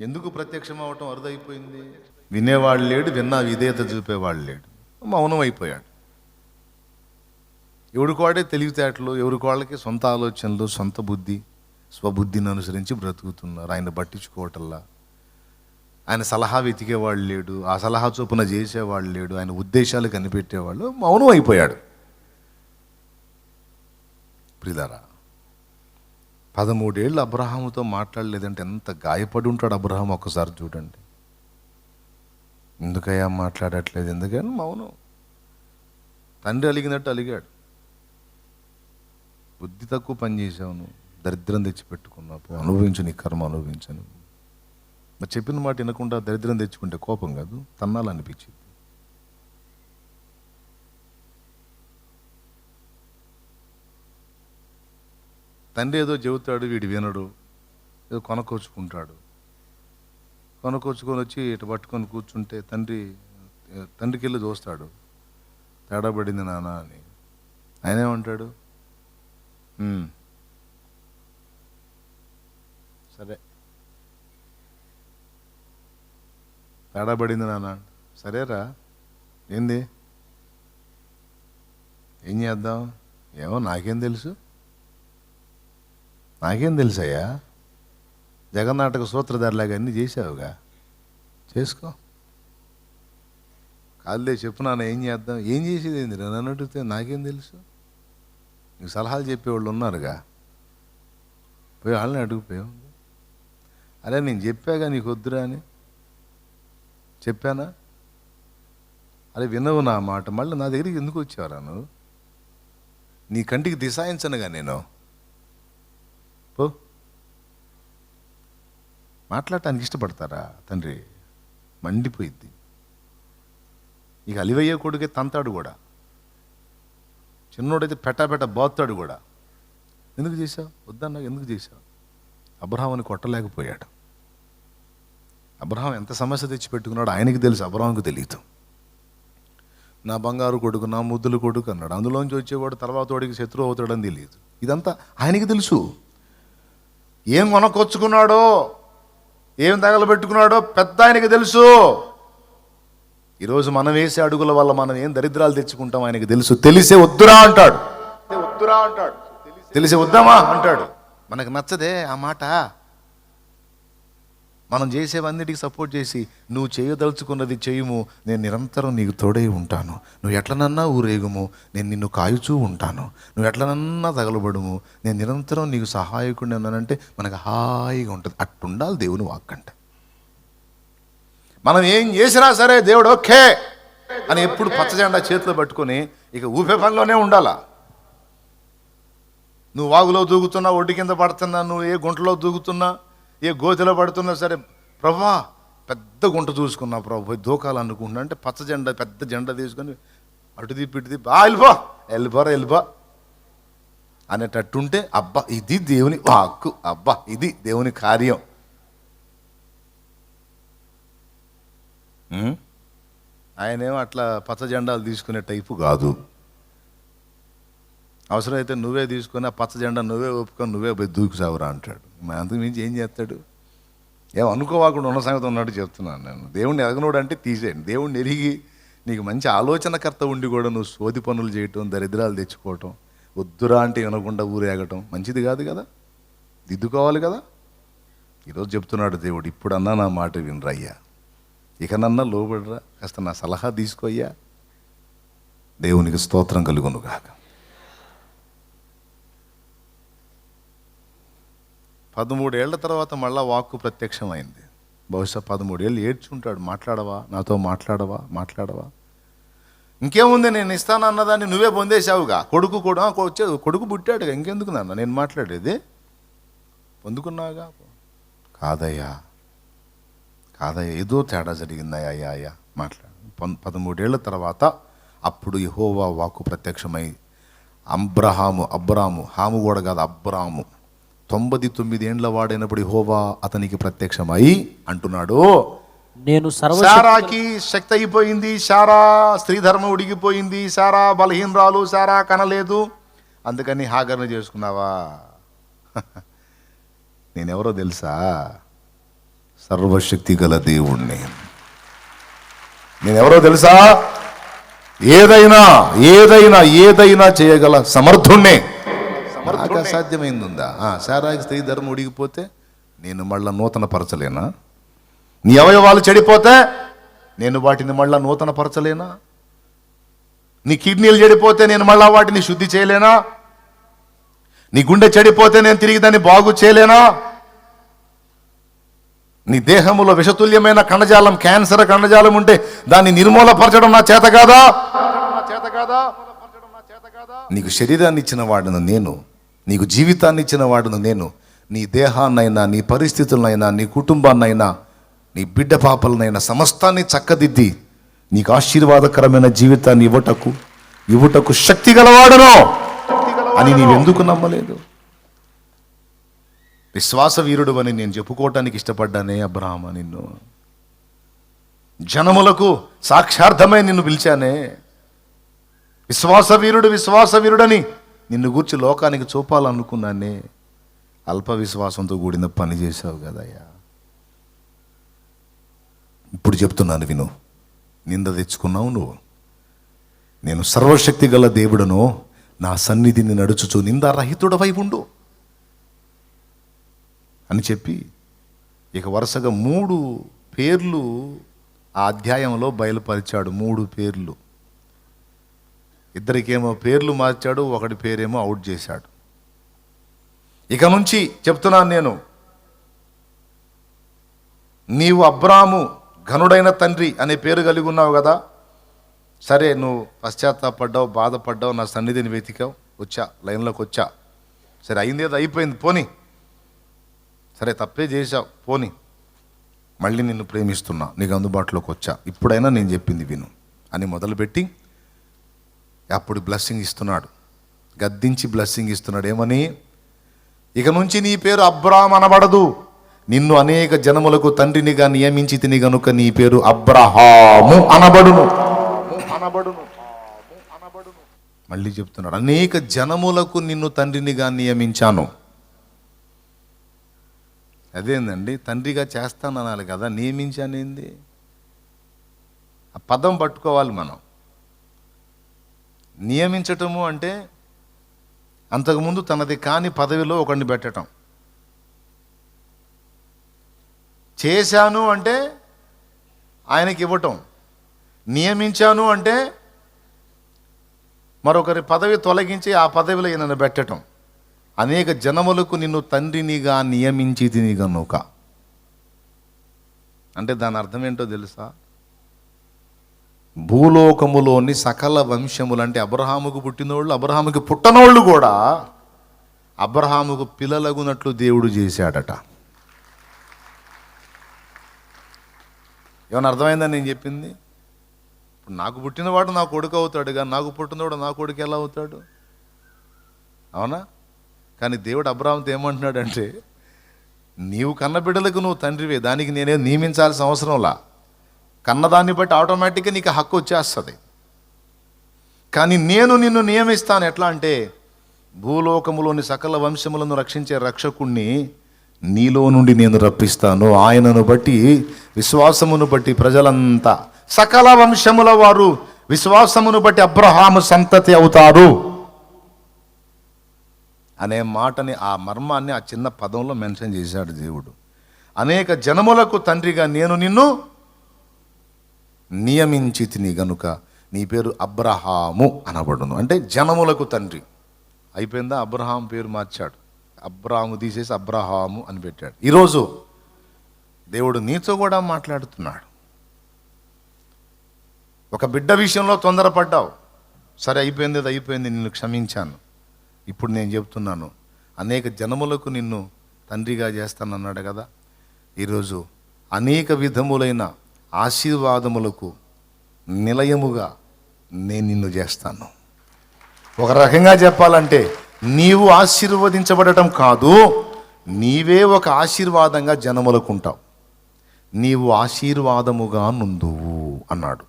ఎందుకు ప్రత్యక్షం అవటం అరుదైపోయింది? వినేవాడు లేడు, విన్నా విధేయత చూపేవాడు లేడు, మౌనం అయిపోయాడు. ఎవడికోడే తెలివితేటలు, ఎవరికోళ్ళకి సొంత ఆలోచనలు, సొంత బుద్ధి, స్వబుద్ధిని అనుసరించి బ్రతుకుతున్నారు. ఆయన పట్టించుకోవటల్లా, ఆయన సలహా వెతికేవాళ్ళు లేడు, ఆ సలహా చొప్పున చేసేవాళ్ళు లేడు, ఆయన ఉద్దేశాలు కనిపెట్టేవాళ్ళు, మౌనం అయిపోయాడు. ప్రియులారా, 13 ఏళ్ళు అబ్రహాముతో మాట్లాడలేదంటే ఎంత గాయపడి ఉంటాడు అబ్రహాం. ఒక్కసారి చూడండి. ఎందుకయ్యా మాట్లాడట్లేదు? ఎందుకని మౌనం. తండ్రి అలిగినట్టు అలిగాడు. బుద్ధి తక్కువ పని చేసావు, నువ్వు దరిద్రం తెచ్చిపెట్టుకున్నావు, అనుభవించు, నీ కర్మ అనుభవించను. మరి చెప్పిన మాట వినకుండా దరిద్రం తెచ్చుకుంటే కోపం కాదు, తన్నాలనిపించింది. తండ్రి ఏదో చెబుతాడు, వీడు వినడు, ఏదో కొనకొచ్చుకుంటాడు. కొనకొచ్చుకొని వచ్చి ఇటు పట్టుకొని కూర్చుంటే తండ్రికి వెళ్ళి చూస్తాడు, తేడా పడింది నాన్న అని. ఆయన ఏమంటాడు? సరే, తేడా పడింది నాన్న, సరేరా, ఏంది, ఏం చేద్దాం? ఏమో నాకేం తెలుసు అయ్యా, జగన్నాటక సూత్రధారిలాగా అన్నీ చేసావుగా, చేసుకో. కాదులే చెప్పు నాన్న, ఏం చేద్దాం? ఏం చేసేది ఏంది నన్ను అడిగితే? నాకేం తెలుసు? నీకు సలహాలు చెప్పేవాళ్ళు ఉన్నారుగా, పోయి వాళ్ళని అడిగిపోయావు. అరే నేను చెప్పాగా నీకు వద్దురా అని, చెప్పానా? అరే వినవు నా మాట, మళ్ళీ నా దగ్గరికి ఎందుకు వచ్చావురా నువ్వు? నీ కంటికి దిశాయించనుగా నేను, పో. మాట్లాడటానికి ఇష్టపడతారా? తండ్రి మండిపోయిద్ది. ఇక అలివయ్యే కొడుకే తంతాడు కూడా, చిన్నోడైతే పెట్ట బాతాడు కూడా. ఎందుకు చేశావు? వద్దన్నా, ఎందుకు చేశావు? అబ్రహాముని కొట్టలేకపోయాడు. అబ్రహాం ఎంత సమస్య తెచ్చిపెట్టుకున్నాడు ఆయనకి తెలుసు, అబ్రహాంకి తెలియదు. నా బంగారు కొడుకు, నా ముద్దుల కొడుకు అన్నాడు. అందులోంచి వచ్చేవాడు తర్వాత వాడికి శత్రువు అవుతాడని తెలియదు. ఇదంతా ఆయనకి తెలుసు. ఏం కొనకొచ్చుకున్నాడో, ఏం తగలబెట్టుకున్నాడో పెద్ద ఆయనకి తెలుసు. ఈరోజు మనం వేసే అడుగుల వల్ల మనం ఏం దరిద్రాలు తెచ్చుకుంటాం ఆయనకి తెలుసు. తెలిసే వద్దురా అంటాడు, తెలిసే వద్దామా అంటాడు. మనకు నచ్చదే ఆ మాట. మనం చేసేవన్నిటికి సపోర్ట్ చేసి, నువ్వు చేయదలుచుకున్నది చేయుము, నేను నిరంతరం నీకు తోడై ఉంటాను, నువ్వు ఎట్లనన్నా ఊరేగుము, నేను నిన్ను కాయుచూ ఉంటాను, నువ్వు ఎట్లనన్నా తగలబడుము, నేను నిరంతరం నీకు సహాయకుడిని అన్నానంటే మనకు హాయిగా ఉంటుంది. అట్టుండాలి దేవుని వాక్కంట. మనం ఏం చేసినా సరే దేవుడు ఓకే అని ఎప్పుడు పచ్చజెండా చేతిలో పట్టుకొని ఇక ఊపే పనిలోనే ఉండాలా. నువ్వు వాగులో దూకుతున్నా, ఒడ్డు కింద పడుతున్నా, నువ్వు ఏ గుంటలో దూకుతున్నా, ఏ గోతిలో పడుతున్నా సరే, ప్రభా పెద్ద గుంట చూసుకున్నా ప్రభు దూకాలనుకుంటున్నా అంటే పచ్చ జెండా, పెద్ద జెండా తీసుకొని అటు తిప్పి ఇటు తిప్పి వెళ్ళిపో అనేటట్టుంటే, అబ్బా ఇది దేవుని వాక్కు, అబ్బా ఇది దేవుని కార్యం. ఆయనేమో అట్లా పచ్చ జెండాలు తీసుకునే టైపు కాదు. అవసరమైతే నువ్వే తీసుకొని ఆ పచ్చ జెండా నువ్వే ఒప్పుకొని నువ్వే పోయి దూకుసావురా అంటాడు. అంతకు మించి ఏం చేస్తాడు? అనుకోవాకుండా ఉన్న సంగతి ఉన్నట్టు చెప్తున్నాను నేను. దేవుణ్ణి ఎరగనోడు అంటే తీసేయండి. దేవుణ్ణి ఎరిగి నీకు మంచి ఆలోచనకర్త ఉండి కూడా నువ్వు సోది పనులు చేయటం, దరిద్రాలు తెచ్చుకోవటం, వద్దురా అంటే వినకుండా ఊరేగటం మంచిది కాదు కదా, దిద్దుకోవాలి కదా. ఈరోజు చెప్తున్నాడు దేవుడు, ఇప్పుడన్నా నా మాట వినరయ్యా, ఇకనన్నా లోబడరా, కాస్త నా సలహా తీసుకోయ్యా. దేవునికి స్తోత్రం కలుగును గాక. 13 ఏళ్ల తర్వాత మళ్ళా వాక్కు ప్రత్యక్షమైంది. బహుశా 13 ఏళ్ళు ఏడ్చుంటాడు. మాట్లాడవా, నాతో మాట్లాడవా. ఇంకేముంది, నేను ఇస్తాను అన్నదాన్ని నువ్వే పొందేశావుగా. కొడుకు పుట్టాడుగా, ఇంకెందుకు నాన్న నేను మాట్లాడేది? పొందుకున్నావుగా. కాదయ్యా ఏదో తేడా జరిగిందయ్యా అయ్యా మాట్లాడు. 13 ఏళ్ల తర్వాత అప్పుడు యెహోవా వాక్కు ప్రత్యక్షమై అబ్రాము హాము కూడా కాదు, అబ్రాము 99 ఏండ్ల వాడైనప్పుడు యెహోవా అతనికి ప్రత్యక్షమై అంటున్నాడు, నేను శారాకి శక్తి అయిపోయింది, శారా స్త్రీ ధర్మం ఉడిగిపోయింది, శారా బలహీనరాలు, శారా కనలేదు, అందుకని హాగర్ని చేసుకున్నావా? నేనెవరో తెలుసా? సర్వశక్తి గల దేవుణ్ణి. నేనెవరో తెలుసా? ఏదైనా ఏదైనా ఏదైనా చేయగల సమర్థుణ్ణే. నాకు అసాధ్యమైందా? శారాయి స్త్రీ ధర్మం ఉడిగిపోతే నేను మళ్ళా నూతన పరచలేనా? నీ అవయవాలు చెడిపోతే నేను వాటిని మళ్ళా నూతన పరచలేనా? నీ కిడ్నీలు చెడిపోతే నేను మళ్ళా వాటిని శుద్ధి చేయలేనా? నీ గుండె చెడిపోతే నేను తిరిగి దాన్ని బాగు చేయలేనా? నీ దేహములో విషతుల్యమైన కణజాలం, క్యాన్సర్ కణజాలం ఉంటే దాన్ని నిర్మూలపరచడం నా చేత కాదా? నీకు శరీరాన్ని ఇచ్చిన వాడును నేను, నీకు జీవితాన్ని ఇచ్చిన వాడును నేను. నీ దేహాన్నైనా, నీ పరిస్థితులనైనా, నీ కుటుంబాన్నైనా, నీ బిడ్డ పాపలనైనా సమస్తాన్ని చక్కదిద్ది నీకు ఆశీర్వాదకరమైన జీవితాన్ని ఇవ్వటకు శక్తి గలవాడను అని నీవెందుకు నమ్మలేదు? విశ్వాస వీరుడు అని నేను చెప్పుకోవటానికి ఇష్టపడ్డానే అబ్రహామా. నిన్ను జనములకు సాక్షార్థమై నిన్ను పిలిచానే. విశ్వాస వీరుడని నిన్ను గూర్చి లోకానికి చూపాలనుకున్నానే. అల్ప విశ్వాసంతో కూడిన పని చేశావు కదయ్యా. ఇప్పుడు చెప్తున్నాను విను. నింద తెచ్చుకున్నావు నువ్వు. నేను సర్వశక్తి గల దేవుడను, నా సన్నిధిని నడుచుచు నిందారహితుడవై ఉండు అని చెప్పి ఇక వరుసగా 3 పేర్లు ఆ అధ్యాయంలో బయలుపరిచాడు. 3 పేర్లు. ఇద్దరికేమో పేర్లు మార్చాడు, ఒకటి పేరేమో అవుట్ చేశాడు. ఇక నుంచి చెప్తున్నాను నేను, నీవు అబ్రాము ఘనుడైన తండ్రి అనే పేరు కలిగి ఉన్నావు కదా. సరే, నువ్వు పశ్చాత్తాపడ్డావు, బాధపడ్డావు, నా సన్నిధిని వెతికావు, వచ్చా, లైన్లోకి వచ్చా. సరే, అయిందేదో అయిపోయింది, పోని. సరే, తప్పే చేశావు, పోని. మళ్ళీ నిన్ను ప్రేమిస్తున్నా, నీకు అందుబాటులోకి వచ్చా, ఇప్పుడైనా నేను చెప్పింది విను అని మొదలుపెట్టి అప్పుడు బ్లెస్సింగ్ ఇస్తున్నాడు. గద్దించి బ్లెస్సింగ్ ఇస్తున్నాడు. ఏమని? ఇక నుంచి నీ పేరు అబ్రామ్ అనబడదు, నిన్ను అనేక జనములకు తండ్రినిగా నియమించి తిని గనుక నీ పేరు అబ్రహాము అనబడును. మళ్ళీ చెప్తున్నాడు, అనేక జనములకు నిన్ను తండ్రినిగా నియమించాను. అదేందండి, తండ్రిగా చేస్తాననాలి కదా, నియమించానేంది? ఆ పదం పట్టుకోవాలి మనం. నియమించటము అంటే అంతకుముందు తనది కాని పదవిలో ఒకరిని పెట్టడం. చేశాను అంటే ఆయనకి ఇవ్వటం. నియమించాను అంటే మరొకరి పదవి తొలగించి ఆ పదవిలో ఈయనను పెట్టడం. అనేక జనములకు నిన్ను తండ్రినిగా నియమించి తిని గనుక అంటే దాని అర్థం ఏంటో తెలుసా? భూలోకములోని సకల వంశములు అంటే అబ్రహాముకు పుట్టినోళ్ళు, అబ్రహాముకి పుట్టనోళ్ళు కూడా అబ్రహాముకు పిల్లలగునట్లు దేవుడు చేశాడట. ఏమన్నా అర్థమైందని నేను చెప్పింది? ఇప్పుడు నాకు పుట్టినవాడు నా కొడుకు అవుతాడు, కానీ నాకు పుట్టినవాడు నా కొడుకు ఎలా అవుతాడు? అవునా? కానీ దేవుడు అబ్రహాముతో ఏమంటున్నాడంటే, నీవు కన్న బిడ్డలకు నువ్వు తండ్రివే, దానికి నేనే నియమించాల్సిన అవసరంలా. కన్నదాన్ని బట్టి ఆటోమేటిక్గా నీకు హక్కు వచ్చేస్తుంది. కానీ నేను నిన్ను నియమిస్తాను. ఎట్లా అంటే, భూలోకములోని సకల వంశములను రక్షించే రక్షకుణ్ణి నీలో నుండి నేను రప్పిస్తాను. ఆయనను బట్టి, విశ్వాసమును బట్టి ప్రజలంతా, సకల వంశముల వారు విశ్వాసమును బట్టి అబ్రహాము సంతతి అవుతారు అనే మాటని, ఆ మర్మాన్ని ఆ చిన్న పదంలో మెన్షన్ చేశాడు దేవుడు. అనేక జనములకు తండ్రిగా నేను నిన్ను నియమించి తిని గనుక నీ పేరు అబ్రహాము అనబడును. అంటే జనములకు తండ్రి. అయిపోయిందా? అబ్రహాం పేరు మార్చాడు. అబ్రాహాము తీసేసి అబ్రహాము అని పెట్టాడు. ఈరోజు దేవుడు నీతో కూడా మాట్లాడుతున్నాడు. ఒక బిడ్డ విషయంలో తొందరపడ్డావు, సరే అయిపోయింది, అది అయిపోయింది, నిన్ను క్షమించాను. ఇప్పుడు నేను చెప్తున్నాను, అనేక జనములకు నిన్ను తండ్రిగా చేస్తానన్నాడు కదా. ఈరోజు అనేక విధములైన ఆశీర్వాదములకు నిలయముగా నేను నిన్ను చేస్తాను. ఒక రకంగా చెప్పాలంటే, నీవు ఆశీర్వదించబడటం కాదు, నీవే ఒక ఆశీర్వాదంగా జనములకు ఉంటావు. నీవు ఆశీర్వాదముగా నుందువు అన్నాడు.